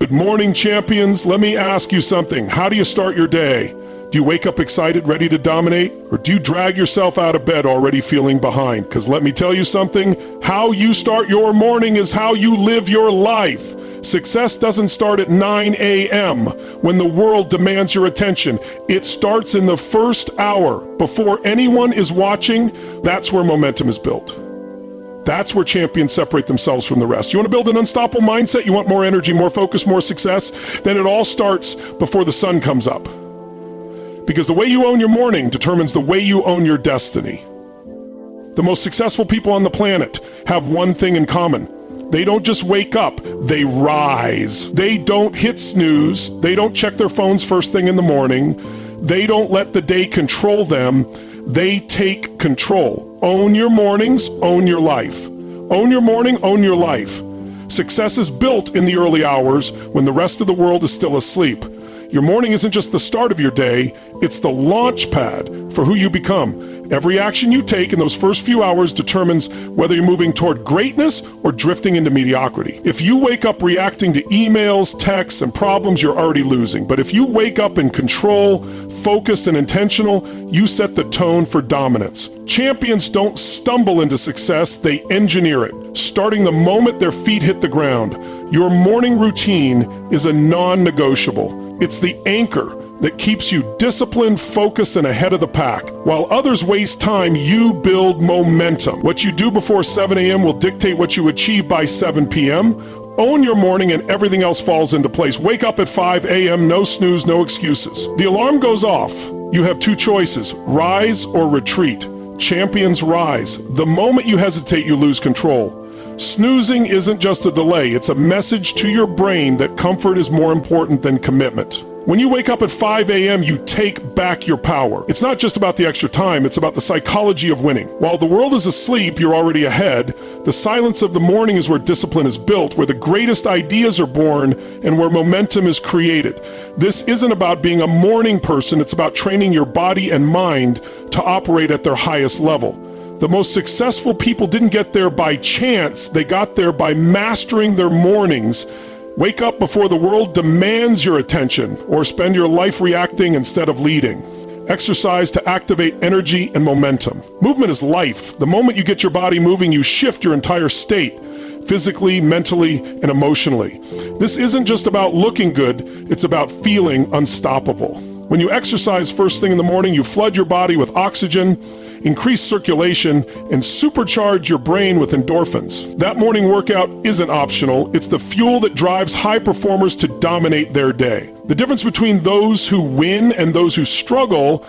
Good morning, champions. Let me ask you something. How do you start your day? Do you wake up excited, ready to dominate? Or do you drag yourself out of bed already feeling behind? Because let me tell you something, how you start your morning is how you live your life. Success doesn't start at 9 a.m. when the world demands your attention. It starts in the first hour. Before anyone is watching, that's where momentum is built. That's where champions separate themselves from the rest. You want to build an unstoppable mindset? You want more energy, more focus, more success? Then it all starts before the sun comes up. Because the way you own your morning determines the way you own your destiny. The most successful people on the planet have one thing in common. They don't just wake up, they rise. They don't hit snooze. They don't check their phones first thing in the morning. They don't let the day control them. They take control. Own your mornings, own your life. Own your morning, own your life. Success is built in the early hours when the rest of the world is still asleep. Your morning isn't just the start of your day, it's the launch pad for who you become. Every action you take in those first few hours determines whether you're moving toward greatness or drifting into mediocrity. If you wake up reacting to emails, texts, and problems, you're already losing. But if you wake up in control, focused, and intentional, you set the tone for dominance. Champions don't stumble into success, they engineer it, starting the moment their feet hit the ground. Your morning routine is a non-negotiable. It's the anchor that keeps you disciplined, focused, and ahead of the pack. While others waste time, you build momentum. What you do before 7 a.m. will dictate what you achieve by 7 p.m. Own your morning and everything else falls into place. Wake up at 5 a.m., no snooze, no excuses. The alarm goes off. You have two choices, rise or retreat. Champions rise. The moment you hesitate, you lose control. Snoozing isn't just a delay, it's a message to your brain that comfort is more important than commitment. When you wake up at 5 a.m., you take back your power. It's not just about the extra time, it's about the psychology of winning. While the world is asleep, you're already ahead. The silence of the morning is where discipline is built, where the greatest ideas are born, and where momentum is created. This isn't about being a morning person, it's about training your body and mind to operate at their highest level. The most successful people didn't get there by chance, they got there by mastering their mornings. Wake up before the world demands your attention, or spend your life reacting instead of leading. Exercise to activate energy and momentum. Movement is life. The moment you get your body moving, you shift your entire state, physically, mentally, and emotionally. This isn't just about looking good, it's about feeling unstoppable. When you exercise first thing in the morning, you flood your body with oxygen, increase circulation, and supercharge your brain with endorphins. That morning workout isn't optional. It's the fuel that drives high performers to dominate their day. The difference between those who win and those who struggle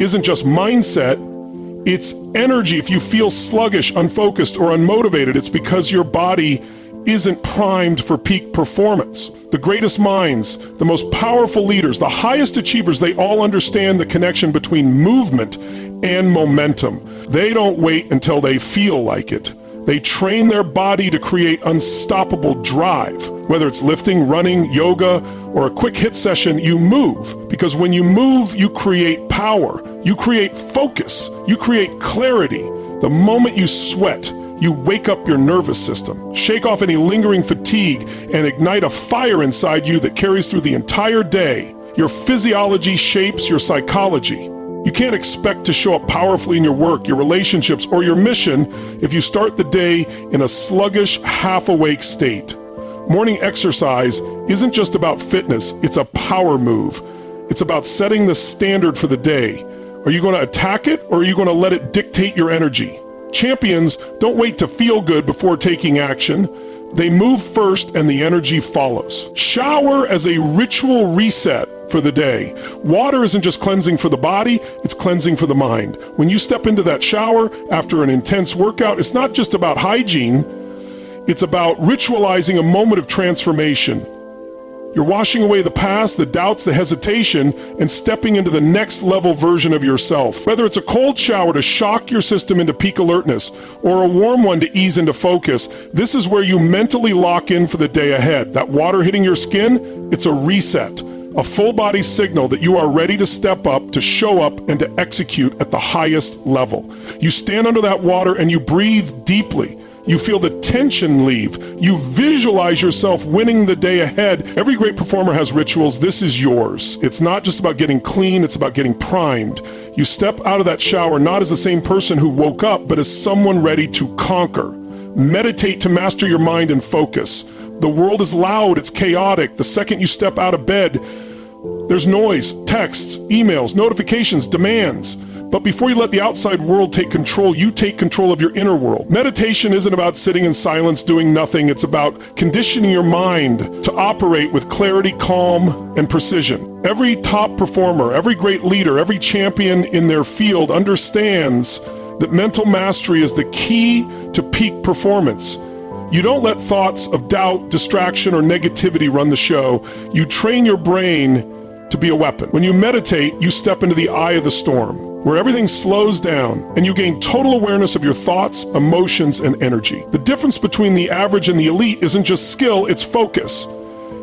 isn't just mindset, it's energy. If you feel sluggish, unfocused, or unmotivated, it's because your body isn't primed for peak performance. The greatest minds, the most powerful leaders, the highest achievers, they all understand the connection between movement and momentum. They don't wait until they feel like it. They train their body to create unstoppable drive. Whether it's lifting, running, yoga, or a quick hit session, you move. Because when you move, you create power, you create focus, you create clarity. The moment you sweat, you wake up your nervous system, shake off any lingering fatigue, and ignite a fire inside you that carries through the entire day. Your physiology shapes your psychology. You can't expect to show up powerfully in your work, your relationships, or your mission if you start the day in a sluggish, half-awake state. Morning exercise isn't just about fitness, it's a power move. It's about setting the standard for the day. Are you going to attack it, or are you going to let it dictate your energy? Champions don't wait to feel good before taking action. They move first and the energy follows. Shower as a ritual reset for the day. Water isn't just cleansing for the body, it's cleansing for the mind. When you step into that shower after an intense workout, it's not just about hygiene, it's about ritualizing a moment of transformation. You're washing away the past, the doubts, the hesitation, and stepping into the next level version of yourself. Whether it's a cold shower to shock your system into peak alertness, or a warm one to ease into focus, this is where you mentally lock in for the day ahead. That water hitting your skin, it's a reset, a full body signal that you are ready to step up, to show up, and to execute at the highest level. You stand under that water and you breathe deeply. You feel the tension leave. You visualize yourself winning the day ahead. Every great performer has rituals. This is yours. It's not just about getting clean, it's about getting primed. You step out of that shower not as the same person who woke up, but as someone ready to conquer. Meditate to master your mind and focus. The world is loud, it's chaotic. The second you step out of bed, there's noise, texts, emails, notifications, demands. But before you let the outside world take control, you take control of your inner world. Meditation isn't about sitting in silence doing nothing. It's about conditioning your mind to operate with clarity, calm, and precision. Every top performer, every great leader, every champion in their field understands that mental mastery is the key to peak performance. You don't let thoughts of doubt, distraction, or negativity run the show. You train your brain to be a weapon. When you meditate, you step into the eye of the storm, where everything slows down and you gain total awareness of your thoughts, emotions, and energy. The difference between the average and the elite isn't just skill, it's focus.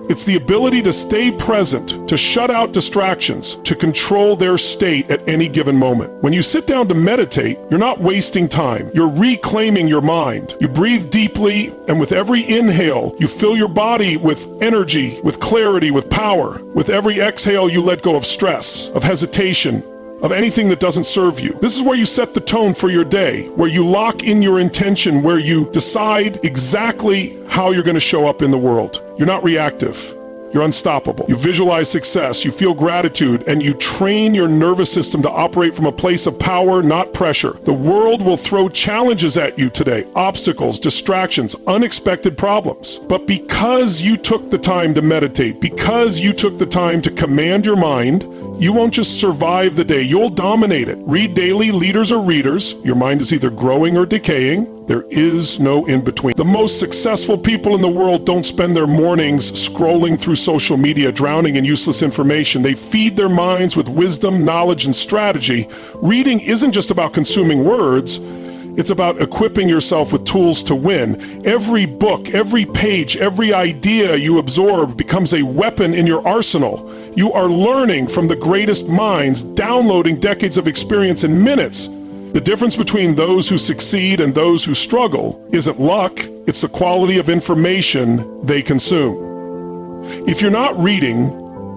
It's the ability to stay present, to shut out distractions, to control their state at any given moment. When you sit down to meditate, you're not wasting time. You're reclaiming your mind. You breathe deeply, and with every inhale, you fill your body with energy, with clarity, with power. With every exhale, you let go of stress, of hesitation, of anything that doesn't serve you. This is where you set the tone for your day, where you lock in your intention, where you decide exactly how you're going to show up in the world. You're not reactive. You're unstoppable. You visualize success, you feel gratitude, and you train your nervous system to operate from a place of power, not pressure. The world will throw challenges at you today, obstacles, distractions, unexpected problems. But because you took the time to meditate, because you took the time to command your mind, you won't just survive the day, you'll dominate it. Read daily, leaders or readers. Your mind is either growing or decaying. There is no in-between. The most successful people in the world don't spend their mornings scrolling through social media, drowning in useless information. They feed their minds with wisdom, knowledge, and strategy. Reading isn't just about consuming words. It's about equipping yourself with tools to win. Every book, every page, every idea you absorb becomes a weapon in your arsenal. You are learning from the greatest minds, downloading decades of experience in minutes. The difference between those who succeed and those who struggle isn't luck, it's the quality of information they consume. If you're not reading,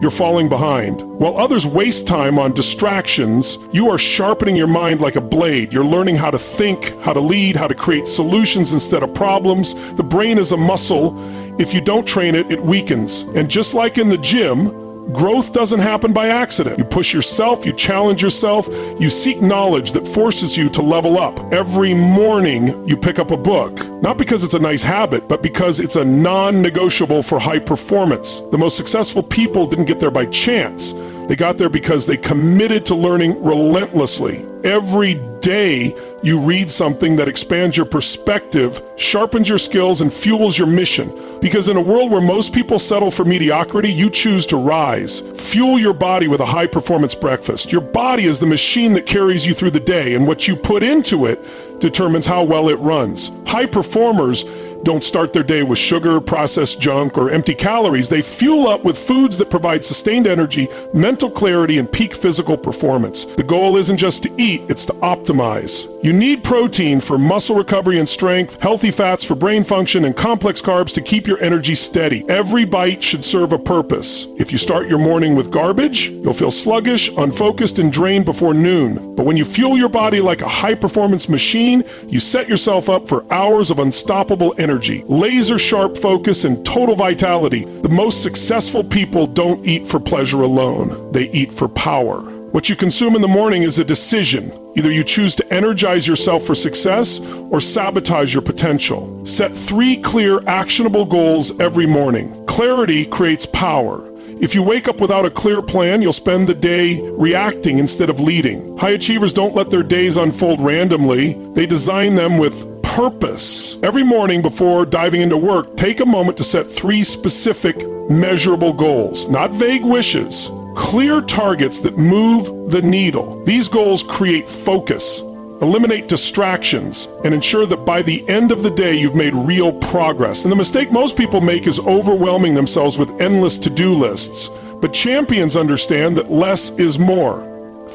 you're falling behind. While others waste time on distractions, you are sharpening your mind like a blade. You're learning how to think, how to lead, how to create solutions instead of problems. The brain is a muscle. If you don't train it, it weakens. And just like in the gym, growth doesn't happen by accident. You push yourself, you challenge yourself, you seek knowledge that forces you to level up. Every morning you pick up a book, not because it's a nice habit, but because it's a non-negotiable for high performance. The most successful people didn't get there by chance. They got there because they committed to learning relentlessly. Every day you read something that expands your perspective, sharpens your skills, and fuels your mission. Because in a world where most people settle for mediocrity, you choose to rise. Fuel your body with a high-performance breakfast. Your body is the machine that carries you through the day, and what you put into it determines how well it runs. High performers don't start their day with sugar, processed junk, or empty calories. They fuel up with foods that provide sustained energy, mental clarity, and peak physical performance. The goal isn't just to eat, it's to optimize. You need protein for muscle recovery and strength, healthy fats for brain function, and complex carbs to keep your energy steady. Every bite should serve a purpose. If you start your morning with garbage, you'll feel sluggish, unfocused, and drained before noon. But when you fuel your body like a high-performance machine, you set yourself up for hours of unstoppable energy, laser-sharp focus, and total vitality. The most successful people don't eat for pleasure alone. They eat for power. What you consume in the morning is a decision. Either you choose to energize yourself for success or sabotage your potential. Set 3 clear, actionable goals every morning. Clarity creates power. If you wake up without a clear plan, you'll spend the day reacting instead of leading. High achievers don't let their days unfold randomly. They design them with purpose. Every morning before diving into work, take a moment to set 3 specific, measurable goals, not vague wishes. Clear targets that move the needle. These goals create focus, eliminate distractions, and ensure that by the end of the day you've made real progress. And the mistake most people make is overwhelming themselves with endless to-do lists. But champions understand that less is more.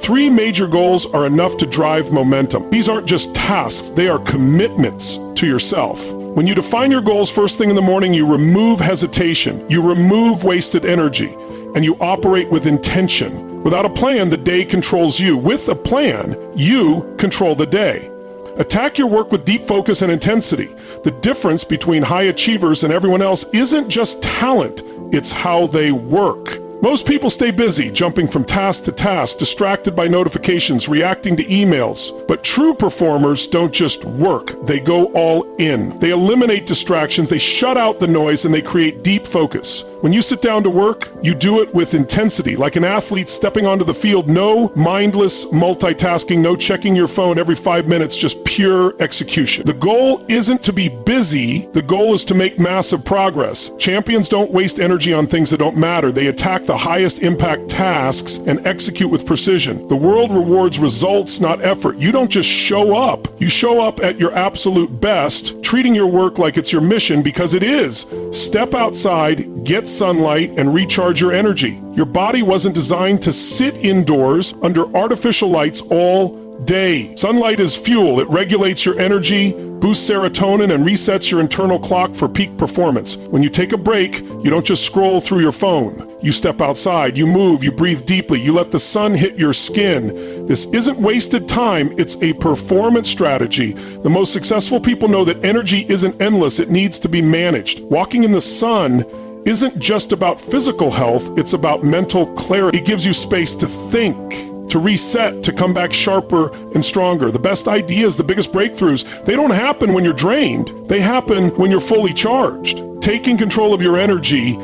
3 major goals are enough to drive momentum. These aren't just tasks, they are commitments to yourself. When you define your goals first thing in the morning, you remove hesitation, you remove wasted energy, and you operate with intention. Without a plan, the day controls you. With a plan, you control the day. Attack your work with deep focus and intensity. The difference between high achievers and everyone else isn't just talent, it's how they work. Most people stay busy, jumping from task to task, distracted by notifications, reacting to emails. But true performers don't just work, they go all in. They eliminate distractions, they shut out the noise, and they create deep focus. When you sit down to work, you do it with intensity, like an athlete stepping onto the field. No mindless multitasking, no checking your phone every 5 minutes, just pure execution. The goal isn't to be busy, the goal is to make massive progress. Champions don't waste energy on things that don't matter. They attack the highest impact tasks and execute with precision. The world rewards results, not effort. You don't just show up. You show up at your absolute best, treating your work like it's your mission, because it is. Step outside, get sunlight, and recharge your energy. Your body wasn't designed to sit indoors under artificial lights all day. Sunlight is fuel. It regulates your energy, boosts serotonin, and resets your internal clock for peak performance. When you take a break, you don't just scroll through your phone. You step outside, you move, you breathe deeply, you let the sun hit your skin. This isn't wasted time, it's a performance strategy. The most successful people know that energy isn't endless, it needs to be managed. Walking in the sun isn't just about physical health, it's about mental clarity. It gives you space to think, to reset, to come back sharper and stronger. The best ideas, the biggest breakthroughs, they don't happen when you're drained. They happen when you're fully charged. Taking control of your energy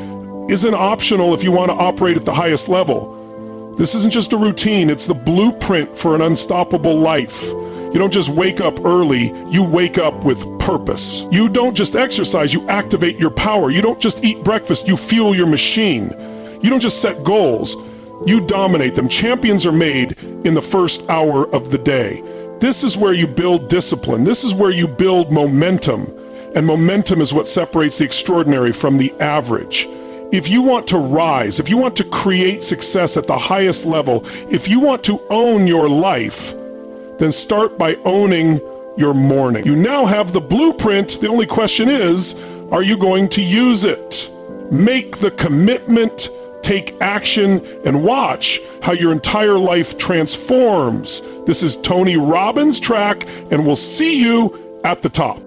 isn't optional if you want to operate at the highest level. This isn't just a routine, it's the blueprint for an unstoppable life. You don't just wake up early, you wake up with purpose. You don't just exercise, you activate your power. You don't just eat breakfast, you fuel your machine. You don't just set goals, you dominate them. Champions are made in the first hour of the day. This is where you build discipline. This is where you build momentum. And momentum is what separates the extraordinary from the average. If you want to rise, if you want to create success at the highest level, if you want to own your life, then start by owning your morning. You now have the blueprint. The only question is, are you going to use it? Make the commitment, take action, and watch how your entire life transforms. This is Tony Robbins' track, and we'll see you at the top.